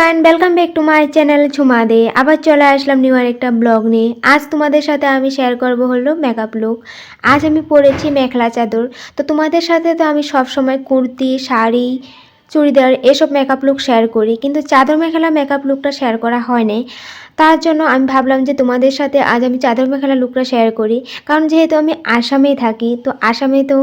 Everyone, welcome back to my channel Jhuma De. আবার চলে আসলাম new আর একটা ব্লগ নিয়ে। আজ তোমাদের সাথে আমি শেয়ার করব হলো মেকআপ লুক। আজ আমি পরেছি মেখলা চাদর। তো তোমাদের সাথে তো আমি সব সময় কুর্তি, শাড়ি, চুড়িদার এসব মেকআপ লুক শেয়ার করি, কিন্তু চাদর মেখেলা মেকআপ লুকটা শেয়ার করা হয়নি। তার জন্য আমি ভাবলাম যে তোমাদের সাথে আজ আমি চাদর মেখেলা লুকটা শেয়ার করি। কারণ যেহেতু আমি আসামেই থাকি, তো আসামে তো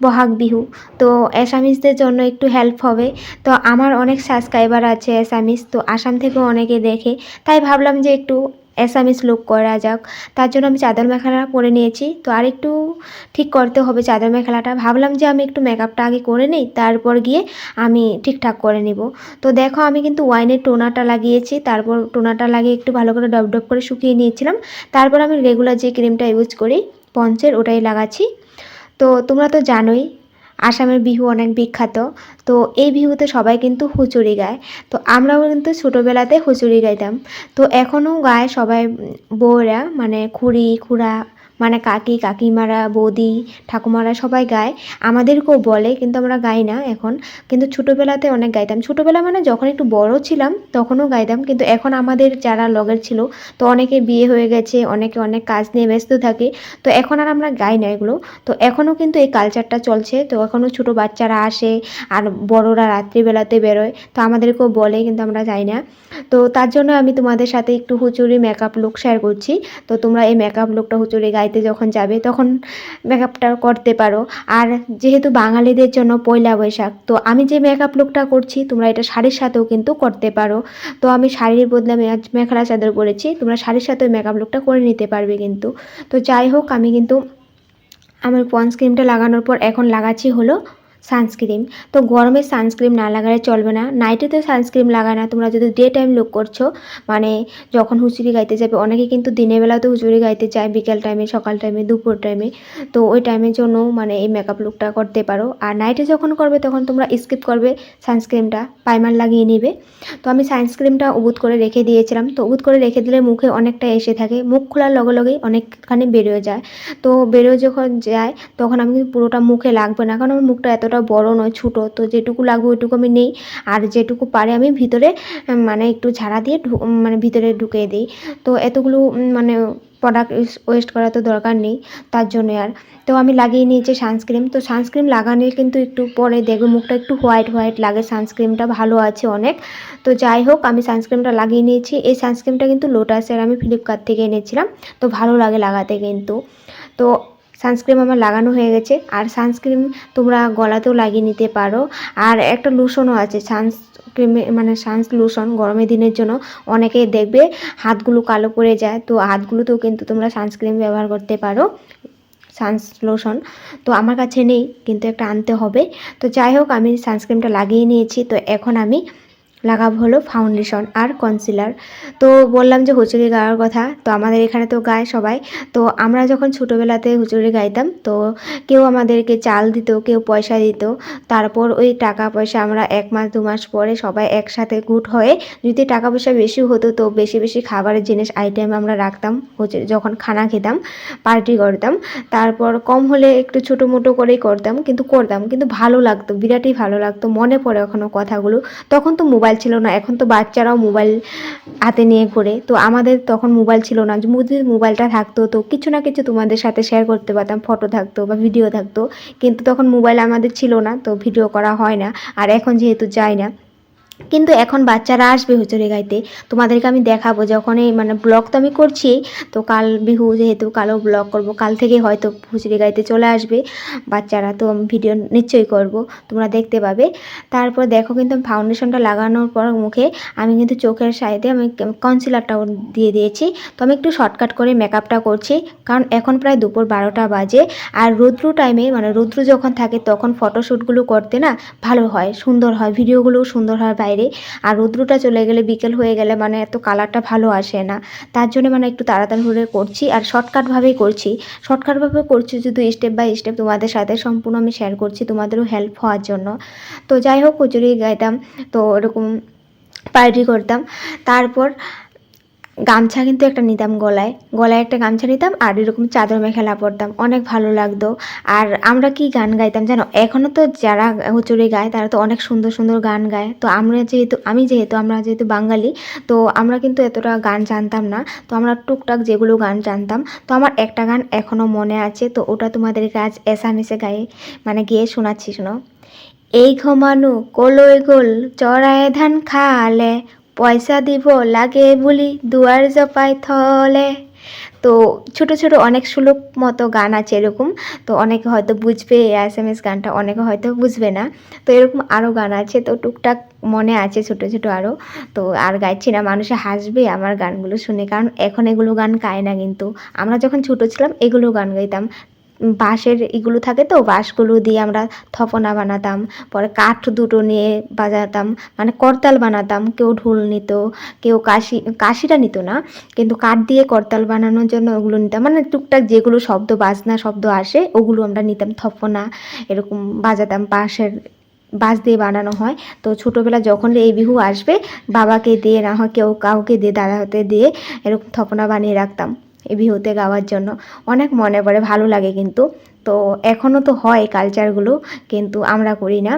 বহাগ বিহু, তো অ্যাসামিজদের জন্য একটু হেল্প হবে। তো আমার অনেক সাবস্ক্রাইবার আছে অ্যাসামিজ, তো আসাম থেকেও অনেকে দেখে, তাই ভাবলাম যে একটু অ্যাসামিজ লুক করা যাক। তার জন্য আমি চাদর মেখেলা পরে নিয়েছি। তো আর একটু ঠিক করতে হবে চাদর মেখেলাটা। ভাবলাম যে আমি একটু মেকআপটা আগে করে নিই, তারপর গিয়ে আমি ঠিকঠাক করে নিব। তো দেখো আমি কিন্তু ওয়াইনের টোনারটা লাগিয়েছি, তারপর টোনারটা লাগিয়ে একটু ভালো করে ডব ডব করে শুকিয়ে নিয়েছিলাম। তারপর আমি রেগুলার যে ক্রিমটা ইউজ করি পন্সের, ওটাই লাগাচ্ছি। তো তোমরা তো জানোই আসামের বিহু অনেক বিখ্যাত। তো এই বিহুতে সবাই কিন্তু হুঁচুড়ি গায়। তো আমরাও কিন্তু ছোটোবেলাতে হুঁচুড়ি গাইতাম। তো এখনও গায় সবাই, বউরা মানে খুড়ি খুড়া, মানে কাকি কাকিমারা, বৌদি ঠাকুমারা সবাই গায়। আমাদেরকেও বলে, কিন্তু আমরা গাই না এখন। কিন্তু ছোটোবেলাতে অনেক গাইতাম। ছোটোবেলা মানে যখন একটু বড় ছিলাম তখনও গাইতাম, কিন্তু এখন আমাদের যারা লগের ছিল, তো অনেকে বিয়ে হয়ে গেছে, অনেকে অনেক কাজ নিয়ে ব্যস্ত থাকে, তো এখন আর আমরা গাই না এগুলো। তো এখনও কিন্তু এই কালচারটা চলছে। তো এখনও ছোটো বাচ্চারা আসে আর বড়রা রাত্রিবেলাতে বেরোয়, তো আমাদেরকেও বলে, কিন্তু আমরা যাই না। তো তার জন্য আমি তোমাদের সাথে একটু হুচুরি মেকআপ লুক শেয়ার করছি। তো তোমরা এই মেকআপ লুকটা হুচুরি গাইতে যখন যাবে তখন মেকআপটা করতে পারো। আর যেহেতু বাঙালিদের জন্য পয়লা বৈশাখ, তো আমি যে মেকআপ লুকটা করছি তোমরা এটা শাড়ির সাথেও কিন্তু করতে পারো। তো আমি শাড়ির বদলে আমি আজ মেখেলা চাদর পরেছি, তোমরা শাড়ির সাথেও মেকআপ লুকটা করে নিতে পারবে কিন্তু। তো যাই হোক, আমি কিন্তু আমার পন্স ক্রিমটা লাগানোর পর এখন লাগাচ্ছি হলো সানস্ক্রিন। তো গরমে সানস্ক্রিন না লাগালে চলবে না। নাইটে তো সানস্ক্রিন লাগায় না, তোমরা যদি ডে টাইম লুক করছো, মানে যখন হুঁচুরি গাইতে যাবে, অনেকে কিন্তু দিনের বেলাতেও হুঁচুরি গাইতে যায়, বিকেল টাইমে, সকাল টাইমে, দুপুর টাইমে। তো ওই টাইমের জন্য মানে এই মেকআপ লুকটা করতে পারো। আর নাইটে যখন করবে তখন তোমরা স্কিপ করবে সানস্ক্রিনটা, প্রাইমার লাগিয়ে নেবে। তো আমি সানস্ক্রিনটা উবুত করে রেখে দিয়েছিলাম। তো উবুত করে রেখে দিলে মুখে অনেকটা এসে থাকে, মুখ খোলার লগে লগেই অনেকখানি বেরিয়ে যায়। তো বেরোয় যখন যায় তখন আমি কিন্তু পুরোটা মুখে লাগবে না, কারণ আমার মুখটা এতটা বড় নয়, ছোটো। তো যেটুকু লাগবে ওইটুকু আমি নেই, আর যেটুকু পারে আমি ভিতরে মানে একটু ঝাড়া দিয়ে মানে ভিতরে ঢুকিয়ে দিই। তো এতগুলো মানে প্রোডাক্ট ওয়েস্ট করা তো দরকার নেই, তার জন্য আর। তো আমি লাগিয়ে নিয়েছি সানস্ক্রিন। তো সানস্ক্রিন লাগালে কিন্তু একটু পরে দেখবে মুখটা একটু হোয়াইট হোয়াইট লাগে, সানস্ক্রিনটা ভালো আছে অনেক। তো যাই হোক, আমি সানস্ক্রিনটা লাগিয়ে নিয়েছি। এই সানস্ক্রিনটা কিন্তু লোটাসের, আমি ফ্লিপকার্ট থেকে এনেছিলাম। তো ভালো লাগে লাগাতে কিন্তু। তো সানস্ক্রিন আমার লাগানো হয়ে গেছে। আর সানস্ক্রিন তোমরা গলাতেও লাগিয়ে নিতে পারো। আর একটা লোশনও আছে সানস্ক্রিমে, মানে সানস লোশন, গরমের দিনের জন্য। অনেকেই দেখবে হাতগুলো কালো পড়ে যায়, তো হাতগুলোতেও কিন্তু তোমরা সানস্ক্রিন ব্যবহার করতে পারো, সানস লোশন। তো আমার কাছে নেই, কিন্তু একটা আনতে হবে। তো যাই হোক, আমি সানস্ক্রিনটা লাগিয়ে নিয়েছি। তো এখন আমি লাগাবো হলো ফাউন্ডেশন আর কনসিলার। তো বললাম যে হুঁচুড়ি গাওয়ার কথা, তো আমাদের এখানে তো গায় সবাই। তো আমরা যখন ছোটোবেলাতে হুঁচুড়ি গাইতাম, তো কেউ আমাদেরকে চাল দিত, কেউ পয়সা দিত। তারপর ওই টাকা পয়সা আমরা 1 মাস 2 মাস পরে সবাই একসাথে গুট হয়ে, যদি টাকা পয়সা বেশি হতো তো বেশি বেশি খাবারের জিনিস আইটেম আমরা রাখতাম, যখন খানা খেতাম, পার্টি করতাম। তারপর কম হলে একটু ছোটো মোটো করেই করতাম, কিন্তু ভালো লাগতো, বিরাটই ভালো লাগতো। মনে পড়ে এখনও কথাগুলো। তখন তো মোবাইল ছিল না, এখন তো বাচ্চারাও মোবাইল হাতে নিয়ে ঘোরে। তো আমাদের তখন মোবাইল ছিল না, যদি মোবাইলটা থাকতো তো কিছু না কিছু তোমাদের সাথে শেয়ার করতে পারতাম, ফটো থাকতো বা ভিডিও থাকতো। কিন্তু তখন মোবাইল আমাদের ছিল না, তো ভিডিও করা হয় না। আর এখন যেহেতু যাই না, কিন্তু এখন বাচ্চারা আসবে হুঁচুড়ি গাইতে, তোমাদেরকে আমি দেখাবো যখনই, মানে ব্লগ তো আমি করছি। তো কাল বিহু যেহেতু, কালও ব্লগ করব, কাল থেকে হয়তো হুঁচুড়ি গাইতে চলে আসবে বাচ্চারা। তো আমি ভিডিও নিশ্চয়ই করব, তোমরা দেখতে পাবে। তারপর দেখো কিন্তু ফাউন্ডেশনটা লাগানোর পর মুখে আমি কিন্তু চোখের সাইডে আমি কনসিলারটাও দিয়ে দিয়েছি। তো আমি একটু শর্টকাট করে মেকআপটা করছি, কারণ এখন প্রায় দুপুর 12টা বাজে। আর রৌদ্র টাইমে, মানে রৌদ্র যখন থাকে তখন ফটোশ্যুটগুলো করতে না ভালো হয়, সুন্দর হয়, ভিডিওগুলোও সুন্দর হয় বাইরে। আর রৌদ্রটা চলে গেলে, বিকেল হয়ে গেলে মানে এত কালারটা ভালো আসে না। তার জন্য মানে একটু তাড়াতাড়ি করে করছি, আর শর্টকাটভাবেই করছি। শর্টকাটভাবে করছি শুধু, স্টেপ বাই স্টেপ তোমাদের সাথে সম্পূর্ণ আমি শেয়ার করছি, তোমাদেরও হেল্প হওয়ার জন্য। তো যাই হোক, কচুরি গাইতাম, তো এরকম পার্টি করতাম। তারপর গামছা কিন্তু একটা নিতাম, গলায় গলায় একটা গামছা নিতাম আর এরকম চাদর মেখেলা পরতাম, অনেক ভালো লাগতো। আর আমরা কি গান গাইতাম জানো, এখনও তো যারা হুচুড়ি গায় তারা তো অনেক সুন্দর সুন্দর গান গায়। তো আমরা যেহেতু বাঙালি, তো আমরা কিন্তু এতটা গান জানতাম না। তো আমরা টুকটাক যেগুলো গান জানতাম, তো আমার একটা গান এখনও মনে আছে, তো ওটা তোমাদেরকে আজ এসামিসে গায়ে মানে গিয়ে শোনাচ্ছি, শোনো। এই ঘমানু কলই গোল চড়ায় ধান খালে, পয়সা দিব লাগে বলি দুয়ার জপায় থলে। তো ছোট ছোট অনেক সুলভ মতো গান আছে এরকম। তো অনেকে হয়তো বুঝবে এস গানটা, অনেকে হয়তো বুঝবে না। তো এরকম আরও গান আছে, তো টুকটাক মনে আছে ছোট ছোট আরও। তো আর গাইছি না, মানুষে হাসবে আমার গানগুলো শুনে, কারণ এখন এগুলো গান গায় না। কিন্তু আমরা যখন ছোট ছিলাম এগুলো গান গাইতাম। বাঁশের এগুলো থাকে, তো বাঁশগুলো দিয়ে আমরা থপনা বানাতাম, পরে কাঠ দুটো নিয়ে বাজাতাম, মানে করতাল বানাতাম। কেউ ঢোল নিত, কেউ কাশিটা নিত না, কিন্তু কাঠ দিয়ে করতাল বানানোর জন্য ওগুলো নিতাম। মানে টুকটাক যেগুলো শব্দ বাজনা শব্দ আসে ওগুলো আমরা নিতাম, থপনা এরকম বাজাতাম। বাঁশ দিয়ে বানানো হয়। তো ছোটোবেলা যখন এই বিহু আসবে, বাবাকে দিয়ে না হয় কেউ কাউকে দিয়ে, দাদা হতে দিয়ে এরকম থপনা বানিয়ে রাখতাম এই বিহুতে গাওয়ার জন্য। অনেক মনে পড়ে, ভালো লাগে কিন্তু। তো এখনও তো হয় কালচারগুলো, কিন্তু আমরা করি না।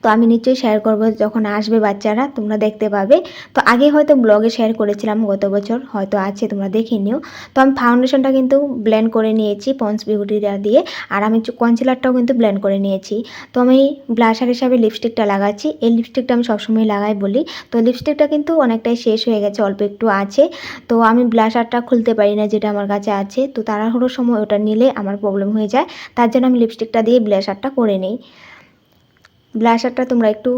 তো আমি নিশ্চয়ই শেয়ার করবো যখন আসবে বাচ্চারা, তোমরা দেখতে পাবে। তো আগে হয়তো ব্লগে শেয়ার করেছিলাম গত বছর, হয়তো আছে, তোমরা দেখে নিও। তো আমি ফাউন্ডেশনটা কিন্তু ব্লেন্ড করে নিয়েছি পন্স বিউটিটা দিয়ে, আর আমি কনসিলারটাও কিন্তু ব্লেন্ড করে নিয়েছি। তো আমি ব্লাশার হিসাবে লিপস্টিকটা লাগাচ্ছি। এই লিপস্টিকটা আমি সবসময় লাগাই বলি। তো লিপস্টিকটা কিন্তু অনেকটাই শেষ হয়ে গেছে, অল্প একটু আছে। তো আমি ব্লাশারটা খুলতে পারি না যেটা আমার কাছে আছে, তো তাড়াহুড়োর সময় ওটা নিলে আমার প্রবলেম হয়ে যায়। তার জন্য আমি লিপস্টিকটা দিয়ে ব্লাশারটা করে নিই। ব্লাশারটা তোমরা একটু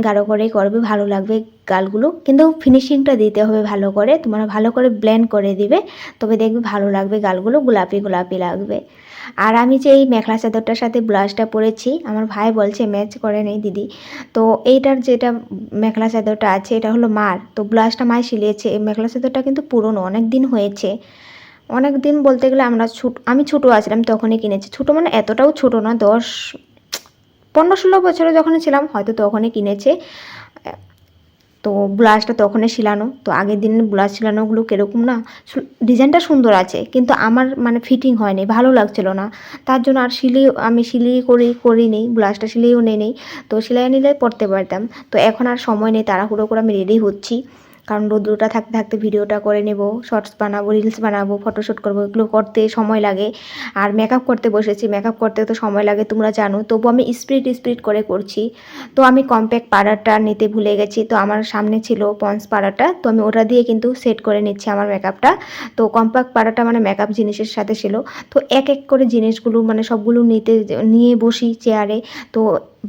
গাঢ় করেই করবে, ভালো লাগবে গালগুলো, কিন্তু ফিনিশিংটা দিতে হবে ভালো করে। তোমরা ভালো করে ব্লেন্ড করে দিবে, তবে দেখবে ভালো লাগবে, গালগুলো গোলাপি গোলাপি লাগবে। আর আমি যে এই মেখলা চাদরটার সাথে ব্লাউজটা পরেছি, আমার ভাই বলছে ম্যাচ করে নেই দিদি। তো এইটার যেটা মেখলা চাদরটা আছে এটা হলো মার, তো ব্লাউজটা মায় সিলিয়েছে। এই মেখলা চাদরটা কিন্তু পুরনো, অনেক দিন হয়েছে। অনেক দিন বলতে গেলে আমি ছোটো আছিলাম তখনই কিনেছি। ছোটো মানে এতটাও ছোটো না, 15-16 বছরে যখন ছিলাম হয়তো তখনই কিনেছে। তো ব্লাউজটা তখনই সিলানো। তো আগের দিনের ব্লাউজ সিলানোগুলো কীরকম না, ডিজাইনটা সুন্দর আছে, কিন্তু আমার মানে ফিটিং হয়নি, ভালো লাগছিল না। তার জন্য আর আমি সিলাই করিনি, ব্লাউজটা সিলাইও নেই। তো সেলাই নিলে পরতে পারতাম। তো এখন আর সময় নেই, তাড়াহুড়ো করে আমি রেডি হচ্ছি, কারণ রোদ্রটা থাকতে থাকতে ভিডিওটা করে নেব, শর্টস বানাবো, রিলস বানাবো, ফটোশ্যুট করবো, এগুলো করতে সময় লাগে। আর মেকআপ করতে বসেছি, মেকআপ করতে তো সময় লাগে তোমরা জানো, তবু আমি স্পিড করে করছি। তো আমি কম্প্যাক্ট পাউডারটা নিতে ভুলে গেছি, তো আমার সামনে ছিল পন্স পাউডারটা, তো আমি ওটা দিয়ে কিন্তু সেট করে নিচ্ছি আমার মেকআপটা। তো কম্প্যাক্ট পাউডারটা মানে মেকআপ জিনিসের সাথে ছিল। তো এক এক করে জিনিসগুলো মানে সবগুলো নিয়ে বসি চেয়ারে। তো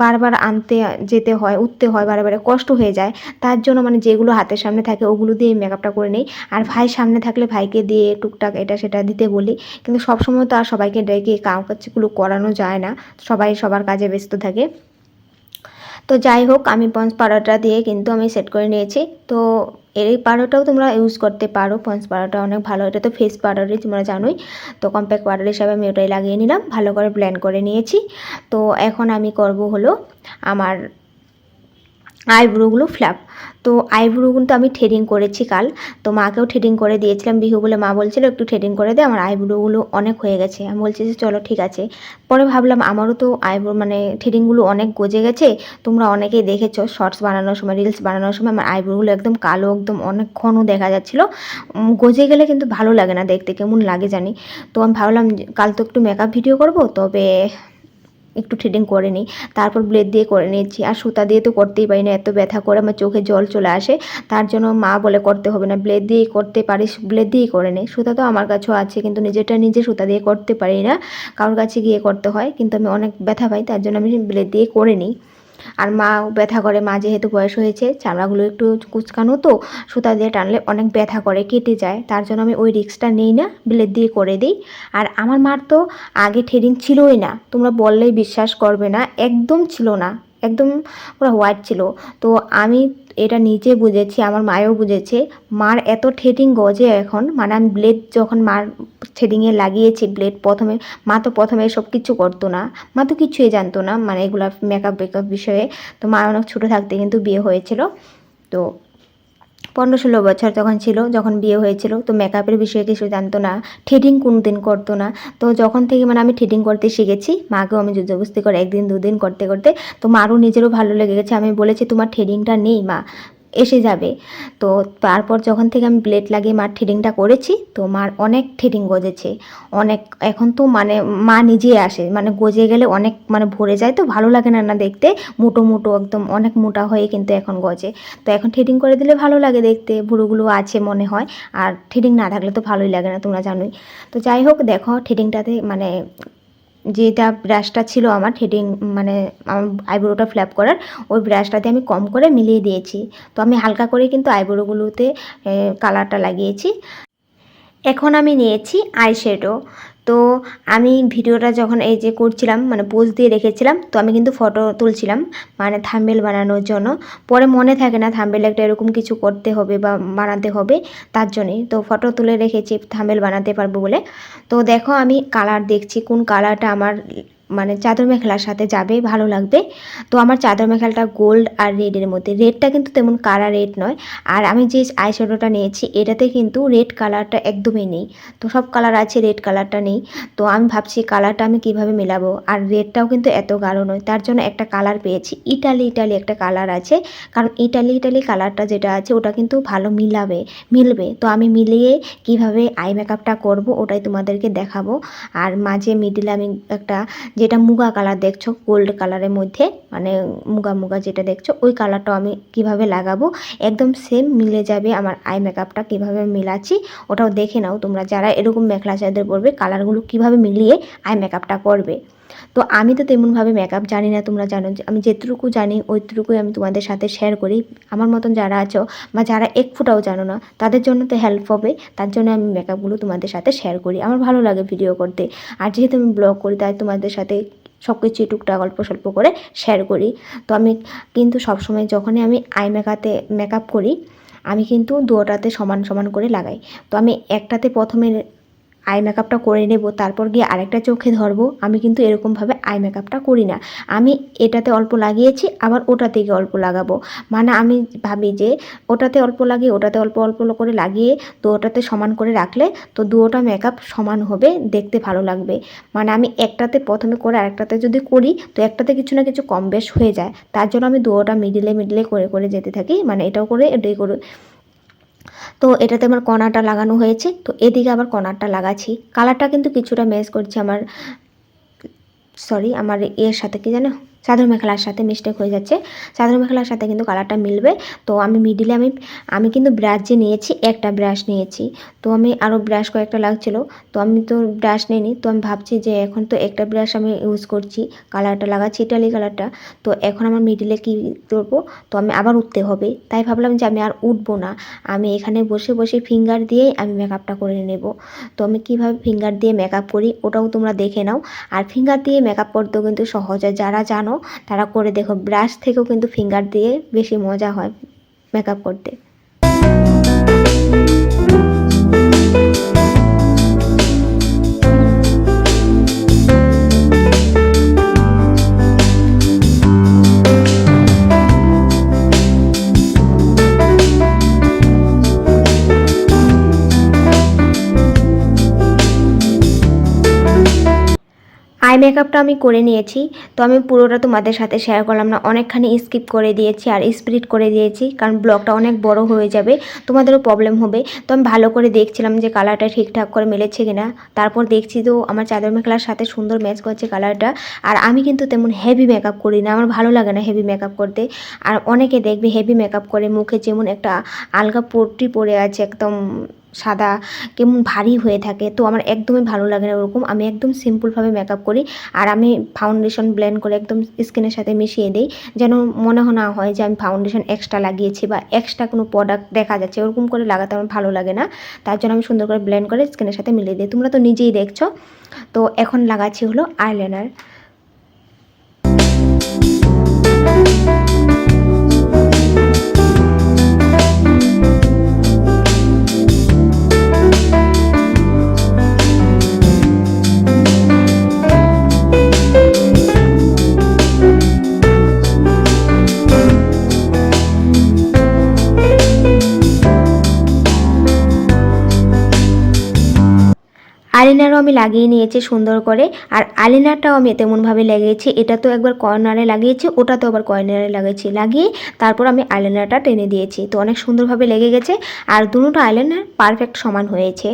বারবার আনতে যেতে হয়, উঠতে হয়, বারে কষ্ট হয়ে যায়। তার জন্য মানে যেগুলো হাতের সামনে থাকে ওগুলো দিয়ে মেকআপটা করে নিই। আর ভাই সামনে থাকলে ভাইকে দিয়ে টুকটাক এটা সেটা দিতে বলি, কিন্তু সবসময় তো আর সবাইকে ডেকে কাজগুলো করানো যায় না, সবাই সবার কাজে ব্যস্ত থাকে। তো যাই হোক, আমি পন্স পাউডারটা দিয়ে কিন্তু আমি সেট করে নিয়েছি। তো এই পাউডারটাও তোমরা ইউজ করতে পারো, পন্স পাউডারটা অনেক ভালো, এটা তো ফেস পাউডারই তোমরা জানোই। তো কম্প্যাক্ট পাউডার হিসাবে আমি ওটাই লাগিয়ে নিলাম, ভালো করে ব্লেন্ড করে নিয়েছি। তো এখন আমি করব হলো আমার আইব্রোগুলো ফ্ল্যাপ। তো আইব্রো কিন্তু আমি থ্রেডিং করেছি কাল, তো মাকেও থ্রেডিং করে দিয়েছিলাম বিহু বলে। মা বলছিল একটু থ্রেডিং করে দে, আমার আইব্রোগুলো অনেক হয়ে গেছে। আমি বলছি যে চলো ঠিক আছে। পরে ভাবলাম আমারও তো আইব্রো মানে থ্রেডিংগুলো অনেক গজে গেছে। তোমরা অনেকেই দেখেছো শর্টস বানানোর সময়, রিলস বানানোর সময় আমার আইব্রোগুলো একদম কালো, একদম অনেক ঘন দেখা যাচ্ছিলো। গজে গেলে কিন্তু ভালো লাগে না দেখতে, কেমন লাগে জানি। তো আমি ভাবলাম কাল তো একটু মেকআপ ভিডিও করব, তবে একটু থ্রেডিং করে নিই। তারপর ব্লেড দিয়ে করে নিচ্ছি। আর সুতা দিয়ে তো করতেই পারি না, এত ব্যথা করে আমার চোখে জল চলে আসে। তার জন্য মা বলে করতে হবে না, ব্লেড দিয়েই করতে পারিস, ব্লেড দিয়েই করে নে। সুতা তো আমার কাছেও আছে, কিন্তু নিজে সুতা দিয়ে করতে পারি না, কারোর কাছে গিয়ে করতে হয়। কিন্তু আমি অনেক ব্যথা পাই, তার জন্য আমি ব্লেড দিয়ে করে নিই। আর মাও ব্যথা করে, মা যেহেতু বয়স হয়েছে, চামড়াগুলো একটু কুচকানো, তো সুতা দিয়ে টানলে অনেক ব্যথা করে, কেটে যায়। তার জন্য আমি ওই রিস্কটা নিই না, ব্লেড দিয়ে করে দিই। আর আমার মার তো আগে থ্রেডিং ছিলই না, তোমরা বললেই বিশ্বাস করবে না, একদম ছিল না, একদম পুরো হোয়াইট ছিল। তো আমি এটা নিজে বুঝেছি, আমার মায়েও বুঝেছে, মার এত থ্রেডিং গজে এখন। মানে আমি ব্লেড যখন মার থ্রেডিংয়ে লাগিয়েছি, মা তো প্রথমে সব কিছু করতো না, মা তো কিছুই জানতো না মানে এগুলো মেকআপ বিষয়ে। তো মা অনেক ছোটো থাকতে কিন্তু বিয়ে হয়েছিল। তো 15-16 বছর তখন ছিল, যখন বিয়ে হয়েছিল। তো মেকআপের বিষয়ে কিছু জানতো না, থ্রেডিং কোনোদিন করতো না। তো যখন থেকে মানে আমি থ্রেডিং করতে শিখেছি, মাকেও আমি জবরদস্তি করে 1 দিন 2 দিন করতে করতে তো মারও নিজেরও ভালো লেগে গেছে। আমি বলেছি তোমার থ্রেডিংটা নেই মা, এসে যাবে। তো তারপর যখন থেকে আমি ব্লেড লাগিয়ে মার থ্রেডিংটা করেছি, তো মার অনেক থ্রেডিং গজেছে, অনেক। এখন তো মানে মা নিজেই আসে, মানে গজে গেলে অনেক মানে ভরে যায়, তো ভালো লাগে না না দেখতে, মোটো মোটো একদম অনেক মোটা হয়ে কিন্তু এখন গজে। তো এখন থ্রেডিং করে দিলে ভালো লাগে দেখতে, ভুরুগুলো আছে মনে হয়। আর থ্রেডিং না থাকলে তো ভালোই লাগে না, তোমরা জানোই। তো যাই হোক, দেখো থ্রেডিংটাতে মানে যেটা ব্রাশটা ছিল আমার থ্রেডিং মানে আমার আইব্রোটা ফ্ল্যাপ করার, ওই ব্রাশটাতে আমি কম করে মিলিয়ে দিয়েছি। তো আমি হালকা করে কিন্তু আইব্রোগুলোতে কালারটা লাগিয়েছি। এখন আমি নিয়েছি আইশ্যাডো। তো আমি ভিডিওটা যখন এই যে করছিলাম মানে পোজ দিয়ে রেখেছিলাম, তো আমি কিন্তু ফটো তুলছিলাম মানে থাম্বনেল বানানোর জন্য। পরে মনে থাকে না থাম্বনেল একটা এরকম কিছু করতে হবে বা বানাতে হবে, তার জন্যই তো ফটো তুলে রেখেছি থাম্বনেল বানাতে পারবো বলে। তো দেখো আমি কালার দেখছি কোন কালারটা আমার মানে চাদর মেখেলার সাথে যাবে, ভালো লাগবে। তো আমার চাদর মেখেলাটা গোল্ড আর রেডের মধ্যে, রেডটা কিন্তু তেমন কালার রেড নয়। আর আমি যে আইশ্যাডোটা নিয়েছি এটাতে কিন্তু রেড কালারটা একদমই নেই। তো সব কালার আছে, রেড কালারটা নেই। তো আমি ভাবছি কালারটা আমি কিভাবে মেলাবো, আর রেডটাও কিন্তু এত গাঢ় নয়, তার জন্য একটা কালার পেয়েছি, ইটালি একটা কালার আছে। কারণ ইটালি কালারটা যেটা আছে ওটা কিন্তু ভালো মিলবে। তো আমি মিলিয়ে কিভাবে আই মেকআপটা করব ওটাই তোমাদেরকে দেখাবো। আর মাঝে মিডিলে আমি একটা যেটা মুগা কালার দেখছো, গোল্ড কালারের মধ্যে মানে মুগা যেটা দেখছো, ওই কালারটাও আমি কিভাবে লাগাবো একদম সেম মিলে যাবে আমার আই মেকআপটা কিভাবে মিলাচ্ছি, ওটাও দেখে নাও তোমরা যারা এরকম মেখলা চাদর পরবে, কালারগুলো কিভাবে মিলিয়ে আই মেকআপটা করবে। তো আমি তো তেমনভাবে মেকআপ জানি না, তোমরা জানো যে আমি যেটুকু জানি ওইটুকুই আমি তোমাদের সাথে শেয়ার করি। আমার মতন যারা আছো বা যারা এক ফুটাও জানো না, তাদের জন্য তো হেল্প হবে, তার জন্য আমি মেকআপগুলো তোমাদের সাথে শেয়ার করি। আমার ভালো লাগে ভিডিও করতে, আর যেহেতু আমি ব্লগ করি তাই তোমাদের সাথে সব কিছু টুকটাক অল্প স্বল্প করে শেয়ার করি। তো আমি কিন্তু সবসময় যখনই আমি আই মেকআপ করি, আমি কিন্তু দুটোটাতে সমান সমান করে লাগাই। তো আমি একটাতে প্রথমে আই মেকআপটা করে নেব, তারপর গিয়ে আরেকটা চোখে ধরবো। আমি কিন্তু এরকমভাবে আই মেকআপটা করি না, আমি এটাতে অল্প লাগিয়েছি আবার ওটাতে গিয়ে অল্প লাগাবো। মানে আমি ভাবি যে ওটাতে অল্প লাগিয়ে ওটাতে অল্প অল্প করে লাগিয়ে তো ওটাতে সমান করে রাখলে তো দুটোটা মেকআপ সমান হবে, দেখতে ভালো লাগবে। মানে আমি একটাতে প্রথমে করে আরেকটাতে যদি করি তো একটাতে কিছু না কিছু কম বেশ হয়ে যায়, তার জন্য আমি দুটোটা মিডিলে করে করে যেতে থাকি, মানে এটাও করে এটাই করে। তো এটাতে আমার কর্নারটা লাগানো হয়েছে, তো এদিকে আবার কর্নারটা লাগাচ্ছি। কালারটা কিন্তু কিছুটা ম্যাচ করছে আমার এর সাথে, কি জানো, চাদর মেখেলার সাথে মিস্টেক হয়ে যাচ্ছে। চাদর মেখেলার সাথে কিন্তু কালারটা মিলবে। তো আমি মিডিলে আমি কিন্তু ব্রাশ যে নিয়েছি, একটা ব্রাশ নিয়েছি। তো আমি আরও ব্রাশ কয়েকটা লাগছিলো, তো আমি তো ব্রাশ নিইনি। তো আমি ভাবছি যে এখন তো একটা ব্রাশ আমি ইউজ করছি, কালারটা লাগাচ্ছি ইটালি কালারটা। তো এখন আমার মিডিলে কী করবো, তো আমি আবার উঠতে হবে, তাই ভাবলাম যে আমি আর উঠবো না, আমি এখানে বসে বসে ফিঙ্গার দিয়েই আমি মেকআপটা করে নেব। তো আমি কীভাবে ফিঙ্গার দিয়ে মেকআপ করি ওটাও তোমরা দেখে নাও। আর ফিঙ্গার দিয়ে মেকআপ করতেও কিন্তু সহজ হয়, যারা জানো তারা করে দেখো। ব্রাশ থেকেও কিন্তু ফিঙ্গার দিয়ে বেশি মজা হয় মেকআপ করতে। আই মেকআপটা আমি করে নিয়েছি, তো আমি পুরোটা তোমাদের সাথে শেয়ার করলাম না, অনেকখানি স্কিপ করে দিয়েছি আর স্প্লিট করে দিয়েছি, কারণ ব্লগটা অনেক বড় হয়ে যাবে, তোমাদেরও প্রবলেম হবে। তো আমি ভালো করে দেখছিলাম যে কালারটা ঠিকঠাক করে মিলেছে কিনা। তারপর দেখছি তো আমার চাদর মেখেলার সাথে সুন্দর ম্যাচ করছে কালারটা। আর আমি কিন্তু তেমন হেভি মেকআপ করি না, আমার ভালো লাগে না হেভি মেকআপ করতে। আর অনেকে দেখবে হেভি মেকআপ করে মুখে যেমন একটা আলগা পট্টি পড়ে আছে, একদম সাদা, কেমন ভারী হয়ে থাকে। তো আমার একদমই ভালো লাগে না ওরকম, আমি একদম সিম্পলভাবে মেকআপ করি। আর আমি ফাউন্ডেশন ব্লেন্ড করে একদম স্কিনের সাথে মিশিয়ে দিই, যেন মনে না হয় যে আমি ফাউন্ডেশন এক্সট্রা লাগিয়েছি বা এক্সট্রা কোনো প্রোডাক্ট দেখা যাচ্ছে, ওরকম করে লাগাতে আমার ভালো লাগে না। তার জন্য আমি সুন্দর করে ব্লেন্ড করে স্কিনের সাথে মিলিয়ে দিই, তোমরা তো নিজেই দেখছো। তো এখন লাগাচ্ছি হলো আইলাইনার। আইলাইনারও আমি লাগিয়ে নিয়েছি সুন্দর করে। আর আইলাইনারটাও আমি তেমনভাবে লাগিয়েছি, এটা তো একবার কর্নারে লাগিয়েছি, ওটা তো আবার কর্নারে লাগিয়েছি, লাগিয়ে তারপর আমি আইলাইনারটা টেনে দিয়েছি। তো অনেক সুন্দরভাবে লেগে গেছে আর দুটো আইলাইনার পারফেক্ট সমান হয়েছে।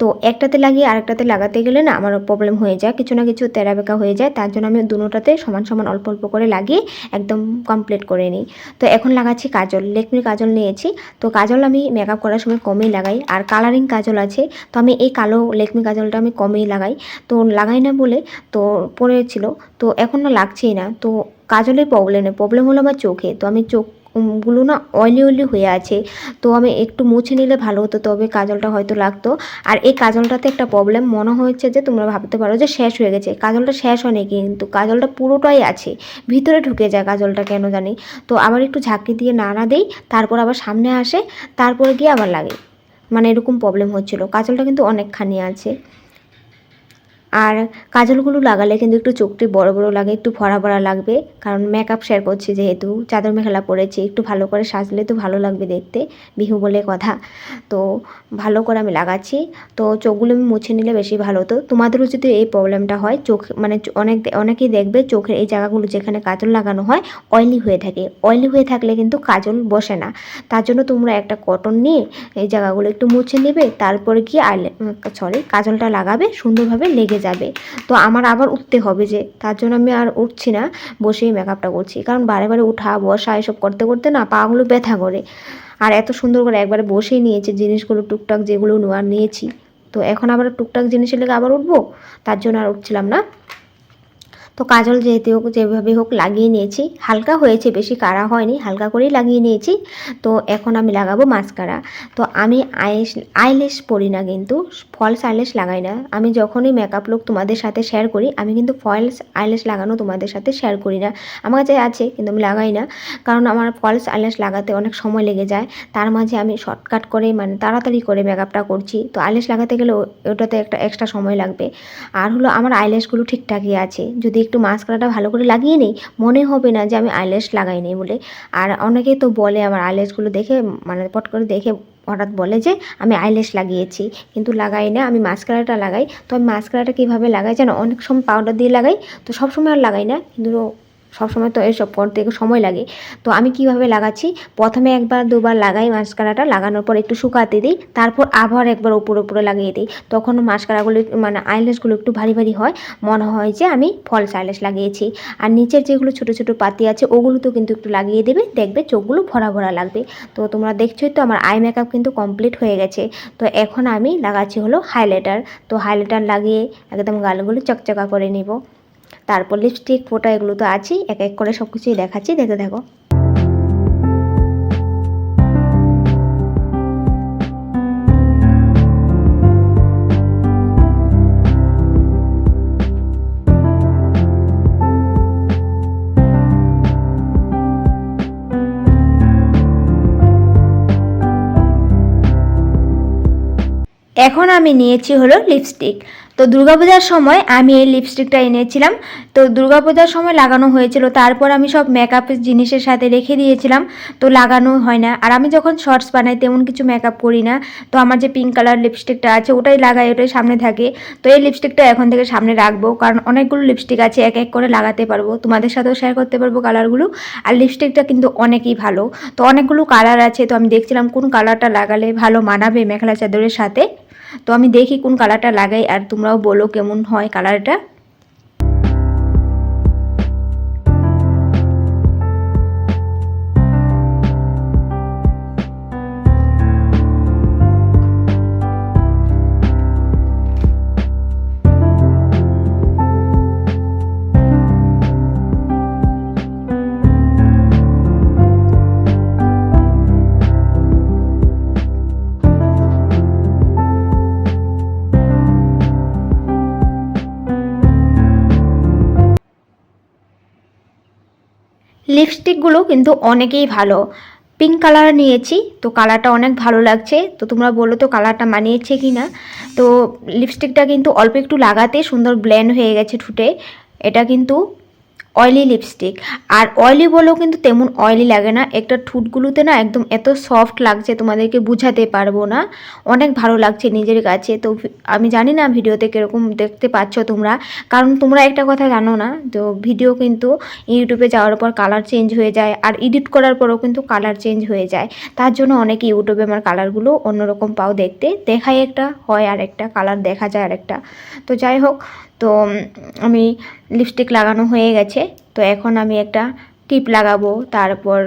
তো একটাতে লাগিয়ে আরেকটাতে লাগাতে গেলে না আমার প্রবলেম হয়ে যায়, কিছু না কিছু তেরা বেঁকা হয়ে যায়, তার জন্য আমি দুটোতে সমান সমান অল্প অল্প করে লাগিয়ে একদম কমপ্লিট করে নিই। তো এখন লাগাচ্ছি কাজল, লেকমির কাজল নিয়েছি। তো কাজল আমি মেকআপ করার সময় কমই লাগাই, আর কালারিং কাজল আছে, তো আমি এই কালো লেকমি কাজলটা আমি কমই লাগাই। তো লাগাই না বলে তো পড়েছিল, তো এখন না লাগছেই না। তো কাজলের প্রবলেম হলো আমার চোখে, তো আমি চোখগুলো না অয়েলি অয়েলি হয়ে আছে, তো আমি একটু মুছে নিলে ভালো হতো, তবে কাজলটা হয়তো লাগতো। আর এই কাজলটাতে একটা প্রবলেম মনে হচ্ছে যে তোমরা ভাবতে পারো যে শেষ হয়ে গেছে, কাজলটা শেষ হয়নি, কিন্তু কাজলটা পুরোটাই আছে, ভিতরে ঢুকে যায় কাজলটা কেন জানি। তো আবার একটু ঝাঁকি দিয়ে নাড়া দেই, তারপর আবার সামনে আসে, তারপরে গিয়ে আবার লাগে, মানে এরকম প্রবলেম হচ্ছিল। কাজলটা কিন্তু অনেকখানি আছে। আর কাজলগুলো লাগালে কিন্তু একটু চোখটি বড় বড় লাগে, একটু ভরা ভরা লাগবে, কারণ মেকআপ শেয়ার করছি, যেহেতু চাদর মেখেলা পরেছি, একটু ভালো করে সাজলে তো ভালো লাগবে দেখতে, বিহু বলে কথা। তো ভালো করে আমি লাগাচ্ছি। তো চোখগুলো আমি মুছে নিলে বেশি ভালো হতো। তোমাদেরও যদি এই প্রবলেমটা হয়, চোখ মানে অনেকেই দেখবে চোখের এই জায়গাগুলো যেখানে কাজল লাগানো হয় অয়েলি হয়ে থাকে, অয়েলি হয়ে থাকলে কিন্তু কাজল বসে না। তার জন্য তোমরা একটা কটন নিয়ে এই জায়গাগুলো একটু মুছে নেবে, তারপরে গিয়ে কাজলটা লাগাবে, সুন্দরভাবে লেগে যাবে। তো আমার আবার উঠতে হবে, যে তার জন্য আমি আর উঠছি না, বসেই মেকআপটা করছি, কারণ বারে বারে উঠা বসা এসব করতে করতে না পাগুলো ব্যথা করে। আর এত সুন্দর করে একবারে বসেই নিয়েছি জিনিসগুলো, টুকটাক যেগুলো নেওয়ার নিয়েছি, তো এখন আবার টুকটাক জিনিসের লেগে আবার উঠবো, তার জন্য আর উঠছিলাম না। তো কাজল যেহেতু হোক যেভাবে হোক লাগিয়ে নিয়েছি, হালকা হয়েছে, বেশি কাড়া হয়নি, হালকা করেই লাগিয়ে নিয়েছি। তো এখন আমি লাগাবো মাস্কারা। তো আমি আইল্যাশ পরি না, কিন্তু ফলস আইল্যাশ লাগাই না। আমি যখনই মেকআপ লুক তোমাদের সাথে শেয়ার করি, আমি কিন্তু ফলস আইল্যাশ লাগানো তোমাদের সাথে শেয়ার করি না। আমার কাছে আছে কিন্তু আমি লাগাই না, কারণ আমার ফলস আইল্যাশ লাগাতে অনেক সময় লেগে যায়। তার মাঝে আমি শর্টকাট করে মানে তাড়াতাড়ি করে মেকআপটা করছি, তো আইল্যাশ লাগাতে গেলে ওটাতে একটা এক্সট্রা সময় লাগবে। আর হলো আমার আইল্যাশগুলো ঠিকঠাকই আছে, যদি একটু মাস্কারাটা ভালো করে লাগিয়ে নিই, মনে হবে না যে আমি আইল্যাশ লাগাই নি বলে। আর অনেকেই তো বলে আমার আইল্যাশগুলো দেখে, মানে পট করে দেখে হঠাৎ বলে যে আমি আইল্যাশ লাগিয়েছি, কিন্তু লাগাই না, আমি মাস্কারাটা লাগাই। তো আমি মাস্কারাটা কীভাবে লাগাই জানো, অনেক সময় পাউডার দিয়ে লাগাই, তো সবসময় আর লাগাই না, কিন্তু সবসময় তো এসব করতে সময় লাগে। তো আমি কিভাবে লাগাচ্ছি, প্রথমে একবার দুবার লাগাই মাস্কারাটা, লাগানোর পর একটু শুকাতে দিই, তারপর আবার একবার উপরে লাগিয়ে দিই। তখন মাস্কারাগুলো মানে আইল্যাশগুলো একটু ভারী ভারী হয়, মনে হয় যে আমি ফলস আইল্যাশ লাগিয়েছি। আর নিচের যেগুলো ছোটো ছোটো পাতি আছে ওগুলো তো কিন্তু একটু লাগিয়ে দেবে, দেখবে চোখগুলো ভরা ভরা লাগবে। তো তোমরা দেখছোই তো আমার আই মেকআপ কিন্তু কমপ্লিট হয়ে গেছে। তো এখন আমি লাগাচ্ছি হলো হাইলাইটার। তো হাইলাইটার লাগিয়ে একদম গালগুলো চকচকা করে নিব, তারপর লিপস্টিক ফোটা এগুলো তো আছেই, এক এক করে সব কিছুই দেখাচ্ছি, দেখে দেখো। এখন আমি নিয়েছি হলো লিপস্টিক। তো দুর্গাপূজার সময় আমি এই লিপস্টিকটা এনেছিলাম, তো দুর্গাপূজার সময় লাগানো হয়েছিল, তারপর আমি সব মেকআপের জিনিসের সাথে রেখে দিয়েছিলাম, তো লাগানো হয় না। আর আমি যখন শর্টস বানাই তেমন কিছু মেকআপ করি না, তো আমার যে পিঙ্ক কালার লিপস্টিকটা আছে ওটাই লাগাই, ওটাই সামনে থাকে। তো এই লিপস্টিকটা এখন থেকে সামনে রাখবো, কারণ অনেকগুলো লিপস্টিক আছে, এক এক করে লাগাতে পারবো, তোমাদের সাথেও শেয়ার করতে পারবো কালারগুলো। আর লিপস্টিকটা কিন্তু অনেকই ভালো, তো অনেকগুলো কালার আছে, তো আমি দেখছিলাম কোন কালারটা লাগালে ভালো মানাবে মেখেলা চাদরের সাথে। তো আমি দেখি কোন কালারটা লাগাই, আর তোমরাও বলো কেমন হয় কালারটা। লিপস্টিকগুলো কিন্তু অনেকেই ভালো, পিঙ্ক কালার নিয়েছি, তো কালারটা অনেক ভালো লাগছে। তো তোমরা বলো তো কালারটা মানিয়েছে কি না। তো লিপস্টিকটা কিন্তু অল্প একটু লাগাতে সুন্দর ব্লেন্ড হয়ে গেছে ঠোঁটে, এটা কিন্তু অয়েলি লিপস্টিক। আর অয়েলি বলেও কিন্তু তেমন অয়েলি লাগে না, একটা ঠোঁটগুলোতে না একদম এত সফট লাগছে তোমাদেরকে বুঝাতে পারবো না, অনেক ভালো লাগছে নিজের কাছে। তো আমি জানি না ভিডিওতে কীরকম দেখতে পাচ্ছ তোমরা, কারণ তোমরা একটা কথা জানো না, তো ভিডিও কিন্তু ইউটিউবে যাওয়ার পর কালার চেঞ্জ হয়ে যায়, আর এডিট করার পরেও কিন্তু কালার চেঞ্জ হয়ে যায়। তার জন্য অনেকে ইউটিউবে আমার কালারগুলো অন্যরকম পাও দেখতে, দেখায় একটা হয় আর একটা কালার দেখা যায় আরেকটা। তো যাই হোক, তো আমি লিপস্টিক লাগানো হয়ে গেছে, তো এখন আমি একটা টিপ লাগাবো। তারপর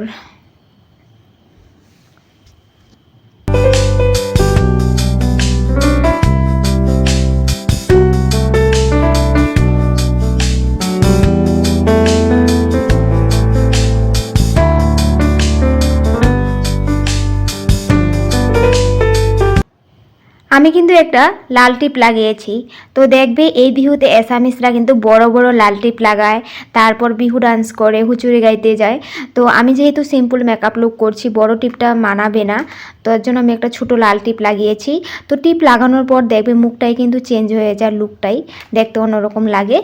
আমি কিন্তু একটা লাল টিপ লাগিয়েছি। তো দেখবে এই বিহুতে অ্যাসামিসরা কিন্তু বড় বড় লাল টিপ লাগায়, তারপর বিহু ডান্স করে, হুঁচুড়ি গাইতে যায়। তো আমি যেহেতু সিম্পল মেকআপ লুক করছি, বড় টিপটা মানাবে না, তো এর জন্য আমি একটা ছোট লাল টিপ লাগিয়েছি। তো টিপ লাগানোর পর দেখবে মুখটাই কিন্তু চেঞ্জ হয়ে যায়, লুকটাই দেখতে অন্যরকম লাগে।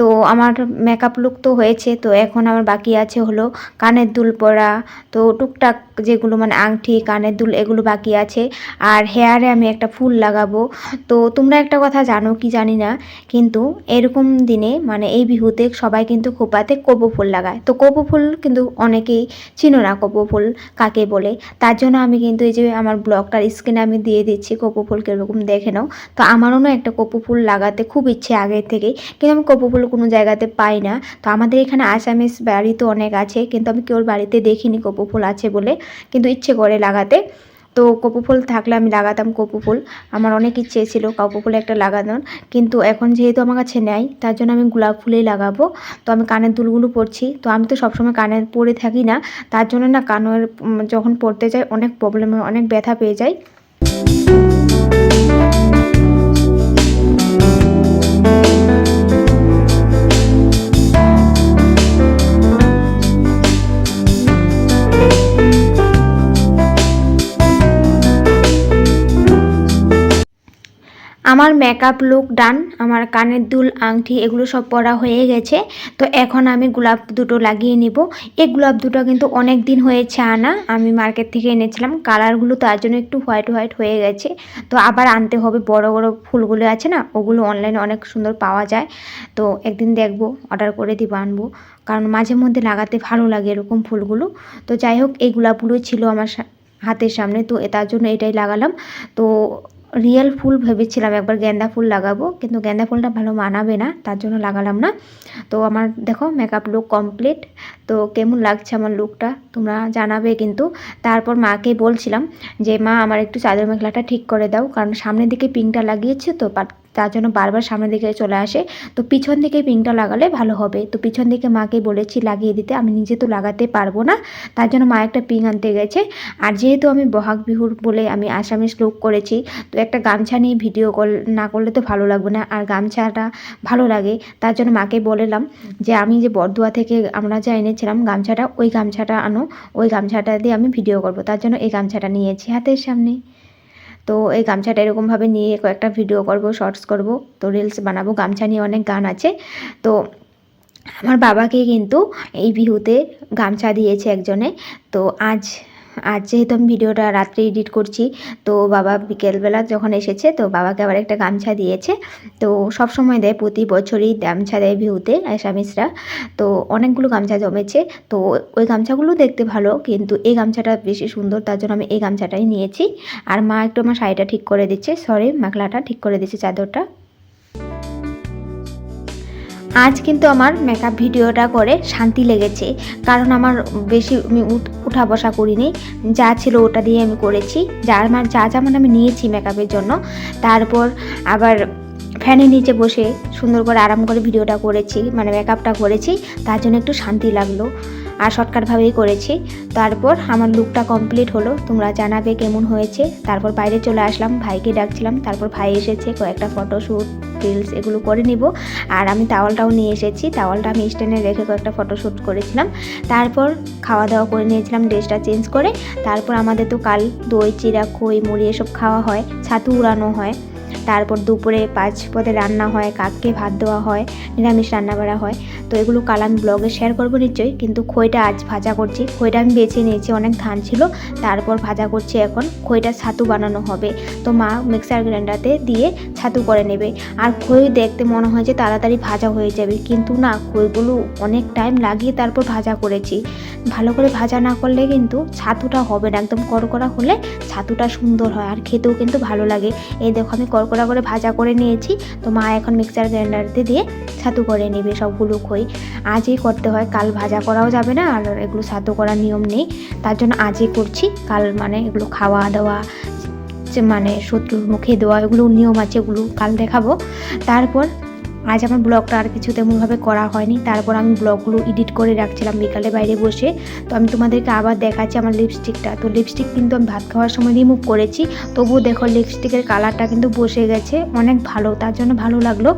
তো আমার মেকআপ লুক তো হয়েছে, তো এখন আমার বাকি আছে হলো কানের দুল পরা, তো টুকটাক যেগুলো মানে আংটি, কানের দুল, এগুলো বাকি আছে। আর হেয়ারে আমি একটা ফুল লাগাবো। তো তোমরা একটা কথা জানো কি জানি না, কিন্তু এরকম দিনে মানে এই বিহুতে সবাই কিন্তু খোপাতে কপৌ ফুল লাগায়। তো কপৌ ফুল কিন্তু অনেকেই চিনো না কপৌ ফুল কাকে বলে, তার জন্য আমি কিন্তু এই যে আমার ব্লগটার স্ক্রিনে আমি দিয়ে দিচ্ছি কপৌ ফুল কীরকম দেখে নাও। তো আমারও না একটা কপৌ ফুল লাগাতে খুব ইচ্ছে আগের থেকেই, কিন্তু আমি কপৌ ফুল কোনো জায়গাতে পাই না। তো আমাদের এখানে আসামিস বাড়ি তো অনেক আছে, কিন্তু আমি কেউ বাড়িতে দেখিনি কপৌ ফুল আছে বলে, কিন্তু ইচ্ছে করে লাগাতে। তো কপৌ ফুল থাকলে আমি লাগাতাম কপৌ ফুল, আমার অনেক ইচ্ছে ছিল কপৌ ফুল একটা লাগানোর, কিন্তু এখন যেহেতু আমার কাছে নেই, তার জন্য আমি গোলাপ ফুলেই লাগাবো। তো আমি কানের দুলগুলো পরছি, তো আমি তো সবসময় কানে পরে থাকি না, তার জন্য না কানের যখন পরতে যাই অনেক প্রবলেম হয়, অনেক ব্যথা পেয়ে যাই। আমার মেকআপ লুক ডান, আমার কানের দুল, আংটি এগুলো সব পরা হয়ে গেছে। তো এখন আমি গোলাপ দুটো লাগিয়ে নিব। এই গোলাপ দুটো কিন্তু অনেক দিন হয়েছে আনা, আমি মার্কেট থেকে এনেছিলাম, কালারগুলো তার জন্য একটু হোয়াইট হোয়াইট হয়ে গেছে। তো আবার আনতে হবে, বড় বড় ফুলগুলো আছে না, ওগুলো অনলাইনে অনেক সুন্দর পাওয়া যায়। তো একদিন দেখবো, অর্ডার করে দিব, আনবো, কারণ মাঝে মধ্যে লাগাতে ভালো লাগে এরকম ফুলগুলো। তো যাই হোক, এই গোলাপগুলো ছিল আমার হাতের সামনে, তো তার জন্য এটাই লাগালাম। তো রিয়েল ফুল ভেবেছিলাম একবার গেঁদা ফুল লাগাবো, কিন্তু গেঁদা ফুলটা ভালো মানাবে না, তার জন্য লাগালাম না। তো আমার দেখো মেকআপ লুক কমপ্লিট। তো কেমন লাগছে আমার লুকটা তোমরা জানাবে কিন্তু। তারপর মাকে বলছিলাম যে মা আমার একটু চাদর মেখলাটা ঠিক করে দাও, কারণ সামনের দিকে পিংটা লাগিয়েছে তো, তার জন্য বারবার সামনের দিকে চলে আসে। তো পিছন দিকে পিংটা লাগালে ভালো হবে। তো পিছন দিকে মাকে বলেছি লাগিয়ে দিতে, আমি নিজে তো লাগাতে পারবো না, তার জন্য মা একটা পিং আনতে গেছে। আর যেহেতু আমি বহাগ বিহুর বলে আমি আসামিস লুক করেছি, তো একটা গামছা নিয়ে ভিডিও কল না করলে তো ভালো লাগবে না, আর গামছাটা ভালো লাগে, তার জন্য মাকে বললাম যে আমি যে বরদোয়া থেকে আমরা যা এনেছিলাম গামছাটা, ওই গামছাটা আনো, ওই গামছাটা দিয়ে আমি ভিডিও করব, তার জন্য এই গামছাটা নিয়েছি হাতের সামনে। তো এই গামছাটা এরকমভাবে নিয়ে কয়েকটা ভিডিও করব, শর্টস করব, তো রিলস বানাবো। গামছা নিয়ে অনেক গান আছে। তো আমার বাবাকে কিন্তু এই বিহুতে গামছা দিয়েছে একজনে। তো আজ যেহেতু আমি ভিডিওটা রাত্রে এডিট করছি, তো বাবা বিকেলবেলা যখন এসেছে, তো বাবাকে আবার একটা গামছা দিয়েছে। তো সব সময় দেয়, প্রতি বছরই গামছা দেয় বিহুতে আসামিসরা। তো অনেকগুলো গামছা জমেছে, তো ওই গামছাগুলো দেখতে ভালো, কিন্তু এই গামছাটা বেশি সুন্দর, তার জন্য আমি এই গামছাটাই নিয়েছি। আর মা একটু আমার শাড়িটা ঠিক করে দিচ্ছে, সরি মেখলাটা ঠিক করে দিচ্ছে, চাদরটা। আজ কিন্তু আমার মেকআপ ভিডিওটা করে শান্তি লেগেছে, কারণ আমার বেশি আমি উঠা বসা করিনি, যা ছিল ওটা দিয়ে আমি করেছি, যা যেমন আমি নিয়েছি মেকআপের জন্য। তারপর আবার ফ্যানের নিচে বসে সুন্দর করে আরাম করে ভিডিওটা করেছি, মানে মেকআপটা করেছি, তার জন্য একটু শান্তি লাগলো, আর শর্টকাটভাবেই করেছি। তারপর আমার লুকটা কমপ্লিট হলো, তোমরা জানাবে কেমন হয়েছে। তারপর বাইরে চলে আসলাম, ভাইকে ডাকছিলাম, তারপর ভাই এসেছে, কয়েকটা ফটোশ্যুট রিলস এগুলো করে নিব। আর আমি টাওয়ালটাও নিয়ে এসেছি, টাওয়ালটা আমি স্ট্যান্ডে রেখে কয়েকটা ফটোশ্যুট করেছিলাম। তারপর খাওয়া দাওয়া করে নিয়েছিলাম, ড্রেসটা চেঞ্জ করে। তারপর আমাদের তো কাল দই, চিড়া, খই, মুড়ি এসব খাওয়া হয়, ছাতু উড়ানো হয়। তারপর দুপুরে 5 পদে রান্না হয়, কাককে ভাত দেওয়া হয়, নিরামিষ রান্না করা হয়। তো এগুলো কাল আমি ব্লগে শেয়ার করবো নিশ্চয়ই। কিন্তু খইটা আজ ভাজা করছি, খইটা আমি বেছে নিয়েছি, অনেক ধান ছিল, তারপর ভাজা করছি। এখন খইটা ছাতু বানানো হবে, তো মা মিক্সার গ্রাইন্ডারে দিয়ে ছাতু করে নেবে। আর খই দেখতে মনে হয় যে তাড়াতাড়ি ভাজা হয়ে যাবে, কিন্তু না, খইগুলো অনেক টাইম লাগিয়ে তারপর ভাজা করেছি। ভালো করে ভাজা না করলে কিন্তু ছাতুটা হবে না, একদম কড়কড়া হলে ছাতুটা সুন্দর হয় আর খেতেও কিন্তু ভালো লাগে। এই দেখো আমি কড়কড়া করে ভাজা করে নিয়েছি। তো মা এখন মিক্সার গ্রাইন্ডারতে দিয়ে ছাতু করে নেবে সবগুলো খই। আজই করতে হয়, কাল ভাজা করাও যাবে না, আর এগুলো ছাতু করার নিয়ম নেই, তার জন্য আজই করছি। কাল মানে এগুলো খাওয়া দাওয়া, মানে শত্রুর মুখে দেওয়া, এগুলো নিয়ম আছে, এগুলো কাল দেখাবো। তারপর আজ আমার ব্লগটা আর কিছু তেমনভাবে করা হয়নি। তারপর আমি ব্লগগুলো এডিট করে রাখছিলাম বিকালে বাইরে বসে। তো আমি তোমাদেরকে আবার দেখাচ্ছি আমার লিপস্টিকটা। তো লিপস্টিক কিন্তু আমি ভাত খাওয়ার সময় রিমুভ করেছি, তবুও দেখো লিপস্টিকের কালারটা কিন্তু বসে গেছে, অনেক ভালো, তার জন্য ভালো লাগলো।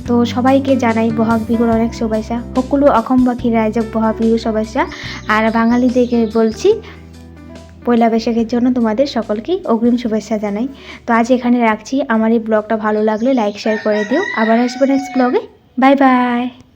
তো সবাইকে জানাই বহাগ বিহুর অনেক শুভেচ্ছা, সকলো অসমবাসী রাইজক বহাগ বিহু শুভেচ্ছা। আর বাঙালিদেরকে বলছি পয়লা বৈশাখের জন্য তোমাদের সকলকেই অগ্রিম শুভেচ্ছা জানাই। তো আজ এখানে রাখছি। আমার এই ব্লগটা ভালো লাগলে লাইক শেয়ার করে দিও। আবার আসবো নেক্সট ব্লগে। Bye bye.